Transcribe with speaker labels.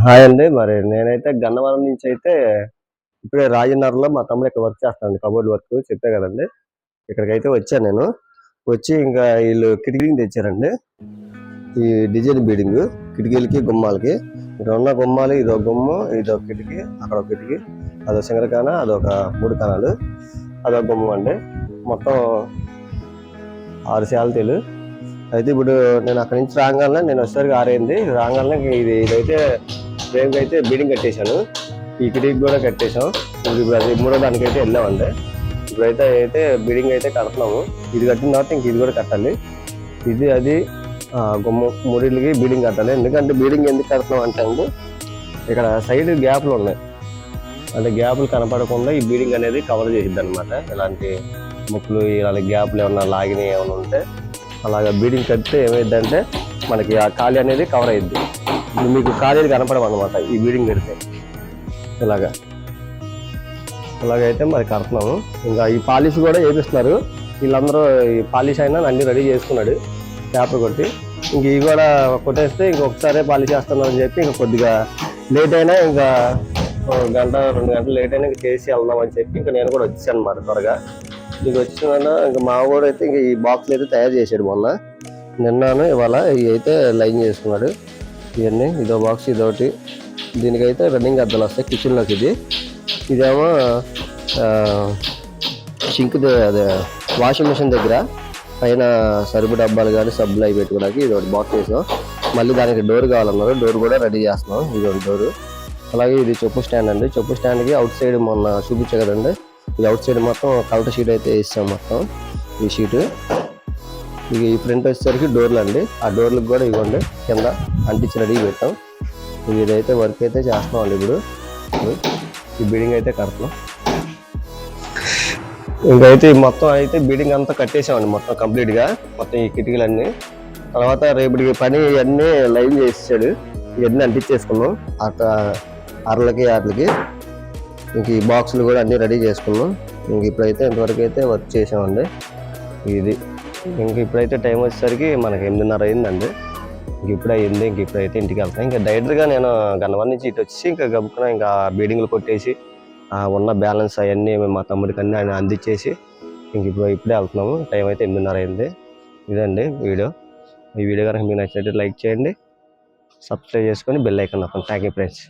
Speaker 1: Hi అండి. మరి నేనైతే గన్నవరం నుంచి అయితే ఇప్పుడే రాజనగర్లో మా తమ్ముడు ఇక్కడ వర్క్ చేస్తానండి, కబోర్డ్ వర్క్ చెప్పా కదండి. ఇక్కడికైతే వచ్చాను నేను. వచ్చి ఇంకా వీళ్ళు కిటికీలు తెచ్చారండి. ఈ డిజైన్ బీడింగ్ కిటికీలకి గుమ్మాలకి. ఇక్కడ ఉన్న గుమ్మాలు ఇదో గుమ్మం, ఇదో కిటికీ, అక్కడ ఒక కిటికీ, అదొక సింగరకాన, అదొక 3 కానాలు, అదొక గుమ్మం అండి. మొత్తం 6 శాలతీలు. అయితే ఇప్పుడు నేను అక్కడి నుంచి రాగానే నేను వచ్చేసరికి 6 అయింది. రాగానే ఇదైతే ఫ్రేమ్కి అయితే బీడింగ్ కట్టేశాను. ఈ కిటికీకి కూడా కట్టేశాం. ఇప్పుడు అది 3వ దానికైతే వెళ్ళామండి. ఇప్పుడైతే బీడింగ్ అయితే కడుతున్నాము. ఇది కట్టిన తర్వాత ఇంక ఇది కూడా కట్టాలి. ఇది అది గుమ్మం 3కి బీడింగ్ కట్టాలి. ఎందుకంటే బీడింగ్ ఎందుకు కడుతున్నాం అంటే అండి, ఇక్కడ సైడ్ గ్యాప్లు ఉన్నాయి. అంటే గ్యాప్లు కనపడకుండా ఈ బీడింగ్ అనేది కవర్ చేసిద్ది అనమాట. ఇలాంటి ముక్కులు ఇలాంటి గ్యాప్లు ఏమన్నా లాగినవి ఏమైనా ఉంటే అలాగా బీడింగ్ కడితే ఏమైందంటే మనకి ఆ ఖాళీ అనేది కవర్ అయ్యిద్ది. ఇప్పుడు మీకు ఖాళీలు కనపడమన్నమాట ఈ బీడింగ్ కడితే. ఇలాగైతే మరి కడుతున్నాము. ఇంకా ఈ పాలిష్ కూడా వేపిస్తున్నారు వీళ్ళందరూ. ఈ పాలిష్ అయినా అన్ని రెడీ చేసుకున్నాడు పేపర్ కొట్టి. ఇంక ఇవి కూడా కొట్టేస్తే ఇంకొకసారి పాలిష్ చేస్తున్నారు అని చెప్పి ఇంకా కొద్దిగా లేట్ అయినా ఇంకా 1 గంట 2 గంటలు లేట్ అయినా చేసి వెళ్దామని చెప్పి ఇంకా నేను కూడా వచ్చాను అనమాట త్వరగా. ఇంక వచ్చిన ఇంకా మా కూడా అయితే ఇంక ఈ బాక్స్లు అయితే తయారు చేసాడు మొన్న. నిన్నాను ఇవాళ ఇవి అయితే లైన్ చేసుకున్నాడు. ఇవన్నీ ఇదో బాక్స్, ఇదొకటి. దీనికైతే రన్నింగ్ అద్దాలు వస్తాయి కిచెన్లోకి. ఇదేమో సింక్, అదే వాషింగ్ మిషన్ దగ్గర పైన సరుపు డబ్బాలు కానీ సబ్బులు అవి పెట్టుకోవడానికి ఇది ఒకటి బాక్స్ వేసాం. మళ్ళీ దానికి డోర్ కావాలన్నారు, డోర్ కూడా రెడీ చేస్తున్నాం. ఇది ఒక డోరు. అలాగే ఇది చెప్పు స్టాండ్ అండి. చెప్పు స్టాండ్కి అవుట్ సైడ్ మొన్న చూపించే కదండి, ఇది అవుట్ సైడ్ మొత్తం కలర్ షీట్ అయితే వేస్తాం మొత్తం. ఈ షీటు ఇక ఈ ఫ్రంట్ వచ్చేసరికి డోర్లు అండి. ఆ డోర్లకు కూడా ఇవ్వండి కింద అంటించి రెడీ పెట్టాం. ఇదైతే వర్క్ అయితే చేస్తున్నాం అండి. ఇప్పుడు ఈ బీడింగ్ అయితే కడుతున్నాం. ఇంకైతే మొత్తం అయితే బీడింగ్ అంతా కట్టేసామండి మొత్తం కంప్లీట్గా, మొత్తం ఈ కిటికీలన్నీ. తర్వాత రేపటికి పని ఇవన్నీ లైన్ చేసాడు, ఇవన్నీ అంటించేసుకున్నాం అరలకి వాటికి. ఇంక ఈ బాక్సులు కూడా అన్నీ రెడీ చేసుకున్నాం. ఇంక ఇప్పుడైతే ఇంతవరకు అయితే వర్క్ చేసామండి. ఇది ఇంక ఇప్పుడైతే టైం వచ్చేసరికి మనకి 8:30 అయిందండి. ఇప్పుడే అయింది. ఇప్పుడైతే ఇంటికి వెళ్తాను. ఇంకా డైరెక్ట్గా నేను గన్నవరం నుంచి ఇటు వచ్చి ఇంకా గబుక్కున ఇంకా బీడింగ్లు కొట్టేసి ఉన్న బ్యాలెన్స్ అవన్నీ మా తమ్ముడికి అన్నీ ఆయన అందించేసి ఇప్పుడే వెళ్తున్నాము. టైం అయితే 8:30 అయింది. ఇదండి వీడియో. ఈ వీడియో కనుక మీకు నచ్చినట్టు లైక్ చేయండి, సబ్స్క్రైబ్ చేసుకొని బెల్ ఐకాన్ నొక్కండి. Thank you friends.